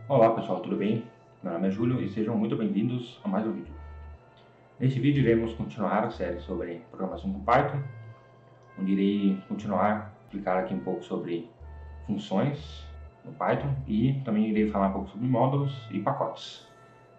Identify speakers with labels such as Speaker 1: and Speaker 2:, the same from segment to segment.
Speaker 1: Olá pessoal, tudo bem? Meu nome é Júlio e sejam muito bem-vindos a mais um vídeo. Neste vídeo iremos continuar a série sobre programação com Python, onde irei continuar a explicar aqui um pouco sobre funções no Python e também irei falar um pouco sobre módulos e pacotes.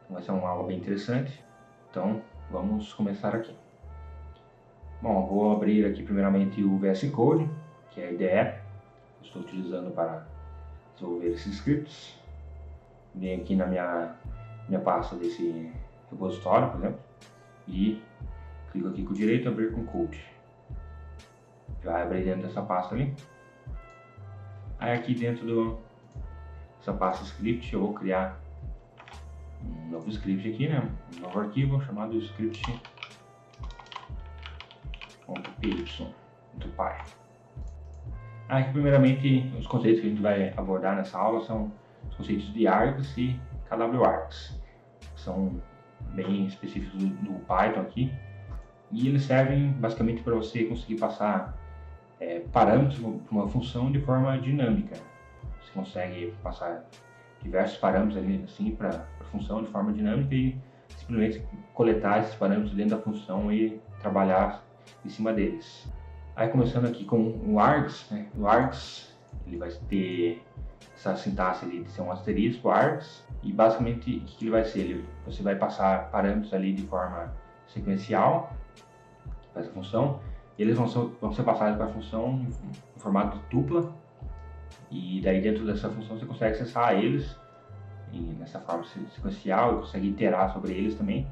Speaker 1: Então vai ser uma aula bem interessante, então vamos começar aqui. Bom, eu vou abrir aqui primeiramente o VS Code, que é a IDE que estou utilizando para desenvolver esses scripts. Venho aqui na minha pasta desse repositório, por exemplo, e clico aqui com o direito abrir com code. Vai abrir dentro dessa pasta ali. Aí aqui dentro dessa pasta script eu vou criar um novo script aqui, né? Um novo arquivo chamado script.py. Aqui primeiramente os conceitos que a gente vai abordar nessa aula são os conceitos de args e kwargs, que são bem específicos do Python aqui, e eles servem basicamente para você conseguir passar parâmetros para uma função de forma dinâmica. Você consegue passar diversos parâmetros ali assim para a função de forma dinâmica e simplesmente coletar esses parâmetros dentro da função e trabalhar em cima deles. Aí começando aqui com o args, né? O args ele vai ter essa sintaxe ali de ser um asterisco, args, e basicamente o que ele vai ser? Você vai passar parâmetros ali de forma sequencial para essa função, e eles vão ser passados para a função em formato de tupla, e daí dentro dessa função você consegue acessar eles nessa forma sequencial e consegue iterar sobre eles também,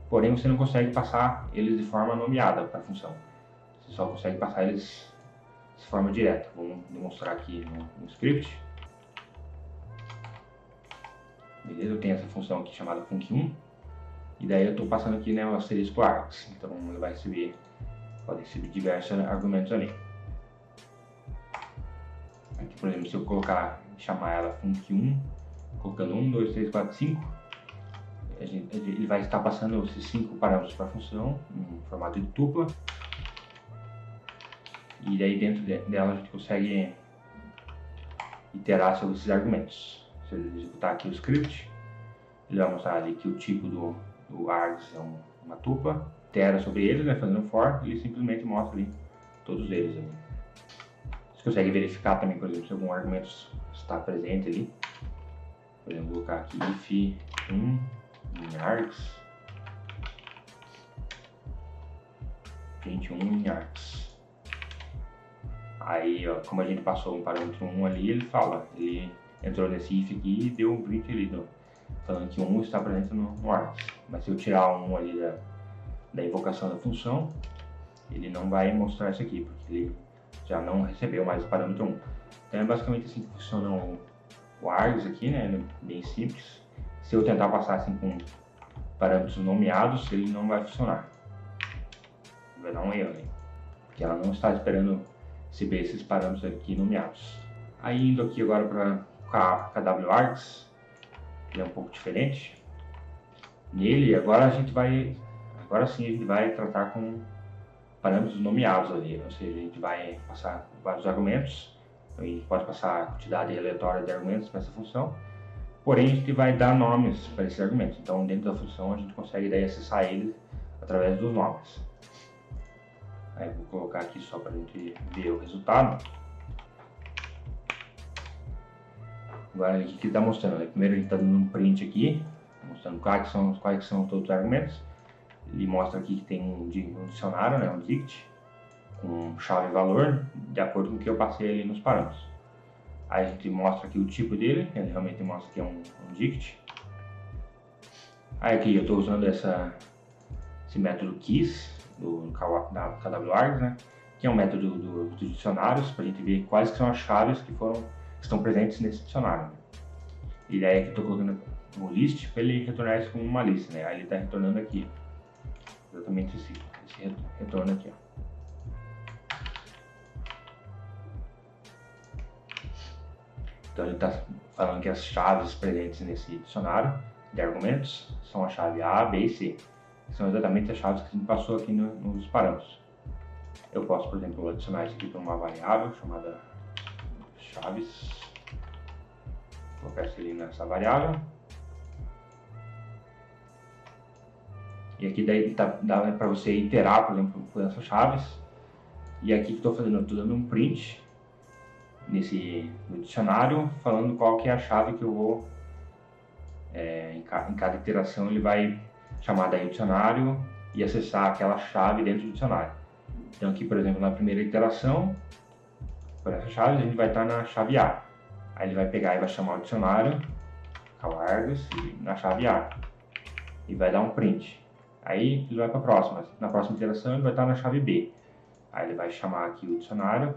Speaker 1: porém você não consegue passar eles de forma nomeada para a função. Você só consegue passar eles de forma direta. Vamos demonstrar aqui no script. Beleza? Eu tenho essa função aqui chamada func1, e daí eu estou passando aqui, né, o asterisco args. Então ele vai receber, pode receber diversos argumentos ali. Aqui, por exemplo, se eu chamar ela func1, colocando 1, 2, 3, 4, 5, ele vai estar passando esses 5 parâmetros para a função em formato de tupla. E daí dentro dela a gente consegue iterar sobre esses argumentos. Se eu executar aqui o script, ele vai mostrar ali que o tipo do args é uma tupla, itera sobre eles, né, fazendo um for, e ele simplesmente mostra ali todos eles ali. Você consegue verificar também, por exemplo, se algum argumento está presente ali. Por exemplo, vou colocar aqui if1 em args, 21 em args. Aí, ó, como a gente passou um parâmetro 1 ali, ele entrou nesse if aqui e deu um print ali, falando que 1 está presente no args. Mas se eu tirar 1 ali da invocação da função, ele não vai mostrar isso aqui, porque ele já não recebeu mais o parâmetro 1. Então é basicamente assim que funciona o args aqui, né? Ele é bem simples. Se eu tentar passar assim com parâmetros nomeados, ele não vai funcionar. Vai dar um erro, né? Porque ela não está esperando receber esses parâmetros aqui nomeados. Aí indo aqui agora para kwargs, ele é um pouco diferente. Nele agora sim a gente vai tratar com parâmetros nomeados ali, ou seja, a gente vai passar vários argumentos, a gente pode passar a quantidade aleatória de argumentos para essa função, porém a gente vai dar nomes para esses argumentos. Então dentro da função a gente consegue daí acessar eles através dos nomes. Aí vou colocar aqui só para a gente ver o resultado. Agora o que ele está mostrando? Primeiro ele está dando um print aqui, mostrando quais são todos os argumentos. Ele mostra aqui que tem um dicionário, né, um dict, com chave e valor, de acordo com o que eu passei ali nos parâmetros. Aí a gente mostra aqui o tipo dele, ele realmente mostra que é um dict. Aí aqui eu estou usando esse método keys da kwargs, né, que é um método dos dicionários, para a gente ver quais são as chaves que estão presentes nesse dicionário. E daí que eu estou colocando no list para ele retornar isso como uma lista, né? Aí ele está retornando aqui exatamente esse retorno aqui, ó. Então ele está falando que as chaves presentes nesse dicionário de argumentos são a chave A, B e C, que são exatamente as chaves que a gente passou aqui nos parâmetros. Eu posso, por exemplo, adicionar isso aqui para uma variável chamada chaves. Vou colocar isso ali nessa variável. E aqui daí dá para você iterar, por exemplo, por essas chaves. E aqui que estou fazendo, eu estou dando um print no dicionário, falando qual que é a chave que eu vou, em cada iteração ele vai chamar daí o dicionário e acessar aquela chave dentro do dicionário. Então aqui, por exemplo, na primeira iteração, por essa chave, a gente vai estar na chave A. Aí ele vai pegar e vai chamar o dicionário, Argos, na chave A, e vai dar um print. Aí ele vai para a próxima. Na próxima iteração ele vai estar na chave B. Aí ele vai chamar aqui o dicionário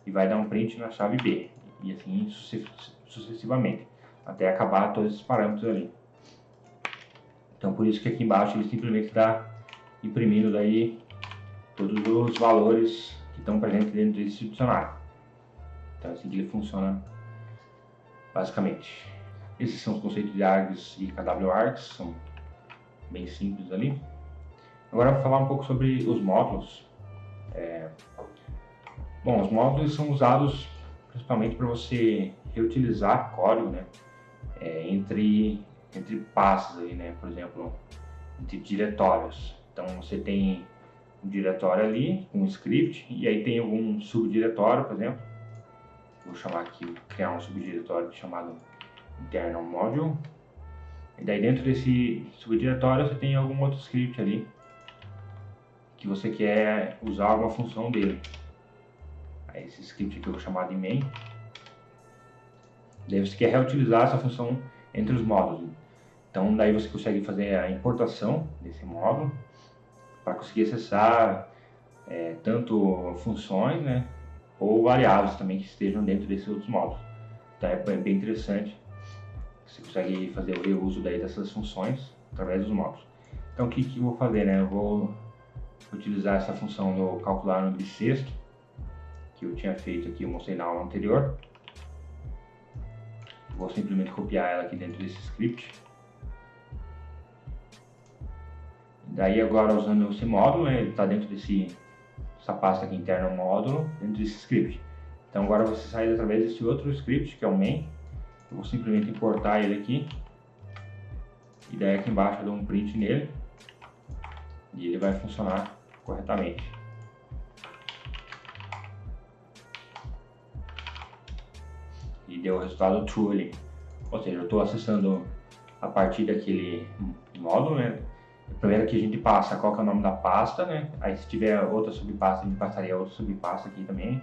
Speaker 1: e vai dar um print na chave B. E assim sucessivamente, até acabar todos esses parâmetros ali. Então por isso que aqui embaixo ele simplesmente está imprimindo daí todos os valores que estão presentes dentro desse dicionário. Então é assim que ele funciona basicamente. Esses são os conceitos de args e KW-args, são bem simples ali. Agora eu vou falar um pouco sobre os módulos. Bom, os módulos são usados principalmente para você reutilizar código, né, entre pastas aí, né, por exemplo, entre diretórios. Então você tem um diretório ali, um script, e aí tem algum subdiretório, por exemplo. Vou chamar aqui, criar um subdiretório chamado internal module. E daí dentro desse subdiretório você tem algum outro script ali que você quer usar alguma função dele. Aí esse script aqui eu vou chamar de main. Daí você quer reutilizar essa função entre os módulos. Então daí você consegue fazer a importação desse módulo para conseguir acessar tanto funções, né, ou variáveis também que estejam dentro desses outros módulos. Então é bem interessante. Você consegue fazer o reuso daí dessas funções através dos módulos. Então o que eu vou fazer, né? Eu vou utilizar essa função do calcular no bissexto, que eu tinha feito aqui, eu mostrei na aula anterior. Vou simplesmente copiar ela aqui dentro desse script. Daí agora usando esse módulo, né, ele está dentro dessa pasta aqui interna módulo, dentro desse script. Então agora você sai através desse outro script, que é o main. Eu vou simplesmente importar ele aqui. E daí aqui embaixo eu dou um print nele. E ele vai funcionar corretamente. E deu o resultado true ali. Ou seja, eu estou acessando a partir daquele módulo, né? Primeiro que a gente passa qual que é o nome da pasta, né? Aí se tiver outra subpasta, a gente passaria outra subpasta aqui também.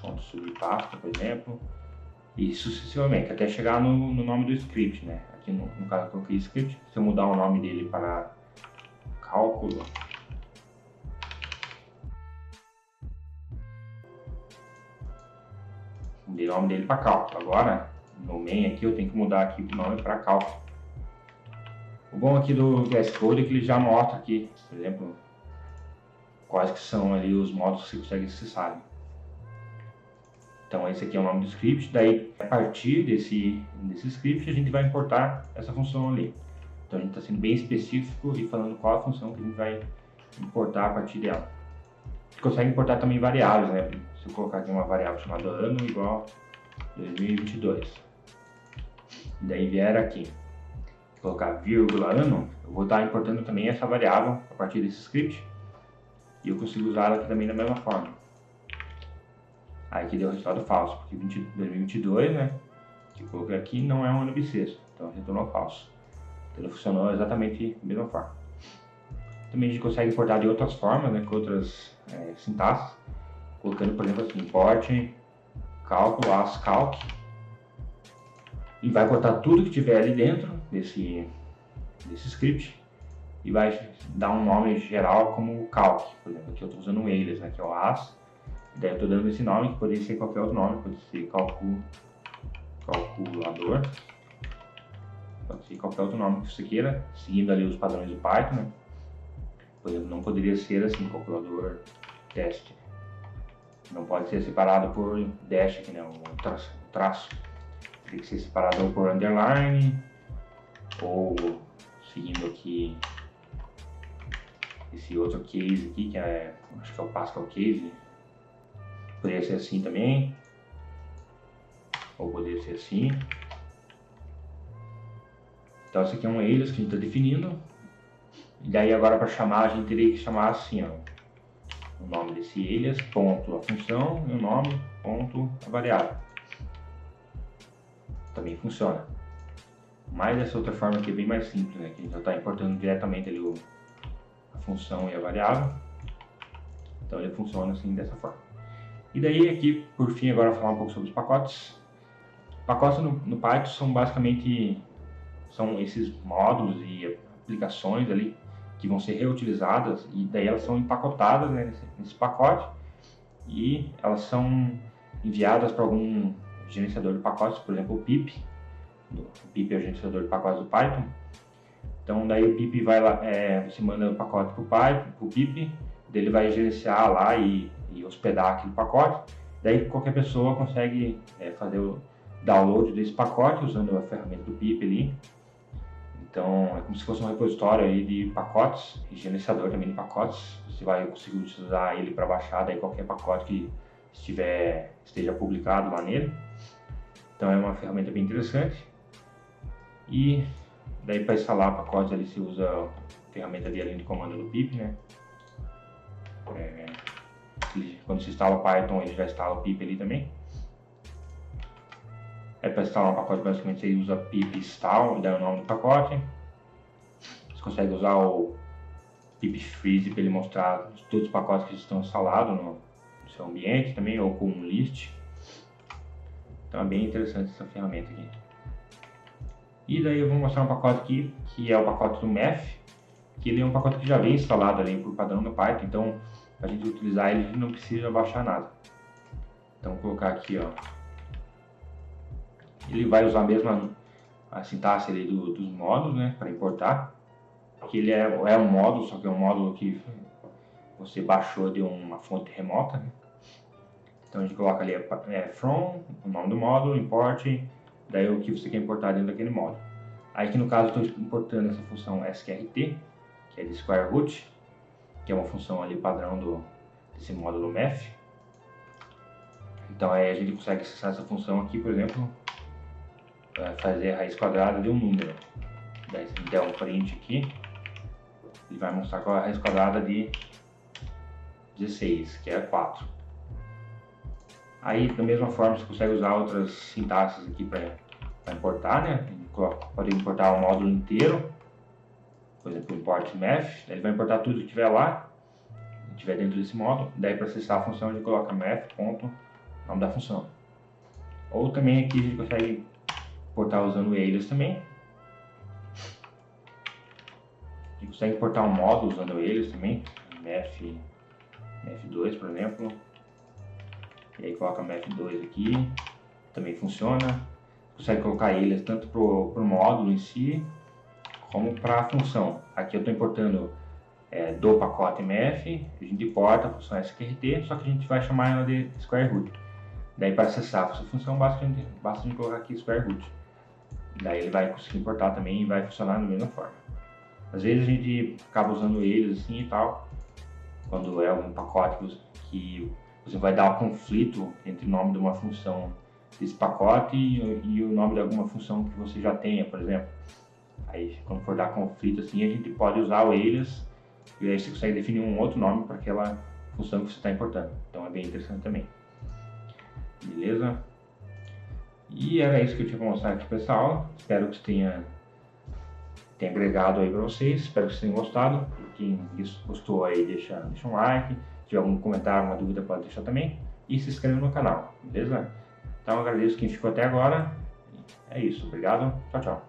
Speaker 1: Ponto subpasta, por exemplo. E sucessivamente, até chegar no nome do script, né? Aqui no caso eu coloquei script. Se eu mudar o nome dele para cálculo, mudei o nome dele para cálculo. Agora, no main aqui, eu tenho que mudar aqui o nome para cálculo. O bom aqui do VS Code é que ele já mostra aqui, por exemplo, quais que são ali os módulos que você consegue acessar. Então esse aqui é o nome do script, daí a partir desse script a gente vai importar essa função ali. Então a gente está sendo bem específico e falando qual a função que a gente vai importar a partir dela. Você consegue importar também variáveis, né? Se eu colocar aqui uma variável chamada ano igual 2022, e daí vier aqui colocar vírgula ano, eu vou estar importando também essa variável a partir desse script e eu consigo usar ela aqui também da mesma forma. Aí aqui deu o resultado falso, porque 2022, né, que eu coloquei aqui não é um ano bissexto, então retornou falso. Então ele funcionou exatamente da mesma forma. Também a gente consegue importar de outras formas, né, com outras sintaxes, colocando, por exemplo, assim, import cálculo as calc, e vai cortar tudo que tiver ali dentro desse script e vai dar um nome geral como calc. Por exemplo, aqui eu estou usando o alias, né, que é o as, e daí eu estou dando esse nome, que poderia ser qualquer outro nome, pode ser calculador, pode ser qualquer outro nome que você queira, seguindo ali os padrões do Python, né? Por exemplo, não poderia ser assim, calculador teste. Não pode ser separado por dash aqui, né, um traço. Tem que ser separado ou por underline, ou seguindo aqui esse outro case aqui, que acho que é o Pascal case. Poderia ser assim também, ou poderia ser assim. Então esse aqui é um alias que a gente está definindo. E daí agora para chamar a gente teria que chamar assim, ó, o nome desse alias, ponto a função, e o nome, ponto a variável. Também funciona. Mas essa outra forma aqui é bem mais simples, né? Que a gente já está importando diretamente ali a função e a variável. Então ele funciona assim dessa forma. E daí aqui, por fim, agora falar um pouco sobre os pacotes. Pacotes no Python são basicamente esses módulos e aplicações ali que vão ser reutilizadas, e daí elas são empacotadas, né, nesse pacote, e elas são enviadas para algum gerenciador de pacotes, por exemplo o pip. O pip é o gerenciador de pacotes do Python. Então daí o pip vai lá, você manda o pacote para o pip, ele vai gerenciar lá e hospedar aquele pacote. Daí qualquer pessoa consegue fazer o download desse pacote usando a ferramenta do pip ali. Então é como se fosse um repositório aí de pacotes e gerenciador também de pacotes. Você vai conseguir utilizar ele para baixar daí qualquer pacote que esteja publicado lá nele. Então é uma ferramenta bem interessante. E daí para instalar pacotes ali se usa a ferramenta de linha de comando do pip, né? Quando você instala o Python, ele já instala o pip ali também. Para instalar um pacote, basicamente você usa pip install e dá o nome do pacote. Você consegue usar o pip freeze para ele mostrar todos os pacotes que estão instalados no seu ambiente também, ou com um list. Então é bem interessante essa ferramenta aqui. E daí eu vou mostrar um pacote aqui, que é o pacote do math, que ele é um pacote que já vem instalado ali por padrão no Python, então para a gente utilizar ele, a gente não precisa baixar nada. Então vou colocar aqui, ó. Ele vai usar a mesma sintaxe ali dos módulos, né, para importar. Que ele é um módulo, só que é um módulo que você baixou de uma fonte remota, né? Então a gente coloca ali from, o nome do módulo, import, daí o que você quer importar dentro daquele módulo. Aí aqui no caso eu estou importando essa função sqrt, que é de square root, que é uma função ali padrão desse módulo math. Então aí a gente consegue acessar essa função aqui, por exemplo, fazer a raiz quadrada de um número. Daí se der um print aqui, ele vai mostrar qual é a raiz quadrada de 16, que é 4. Aí da mesma forma você consegue usar outras sintaxes aqui para importar, né? Pode importar o módulo inteiro, por exemplo, import math, ele vai importar tudo que tiver lá, que tiver dentro desse módulo. Daí para acessar a função a gente coloca math, ponto, nome da função. Ou também aqui a gente consegue importar usando o alias também. A gente consegue importar um módulo usando o alias também, math2 por exemplo. E aí coloca math2 aqui, também funciona. Consegue colocar alias tanto para o módulo em si, como para a função. Aqui eu estou importando do pacote math, a gente importa a função sqrt, só que a gente vai chamar ela de square root. Daí para acessar essa função basta a gente colocar aqui square root. Daí ele vai conseguir importar também e vai funcionar da mesma forma. Às vezes a gente acaba usando eles assim e tal, quando é um pacote que você vai dar um conflito entre o nome de uma função desse pacote e o nome de alguma função que você já tenha, por exemplo. Aí quando for dar conflito assim, a gente pode usar o alias e aí você consegue definir um outro nome para aquela função que você está importando. Então é bem interessante também. Beleza? E era isso que eu tinha para mostrar aqui para essa aula. Espero que tenha agregado aí para vocês. Espero que vocês tenham gostado. Quem gostou aí, deixa um like. Se tiver algum comentário, alguma dúvida, pode deixar também. E se inscreva no canal, beleza? Então agradeço quem ficou até agora. É isso. Obrigado. Tchau, tchau.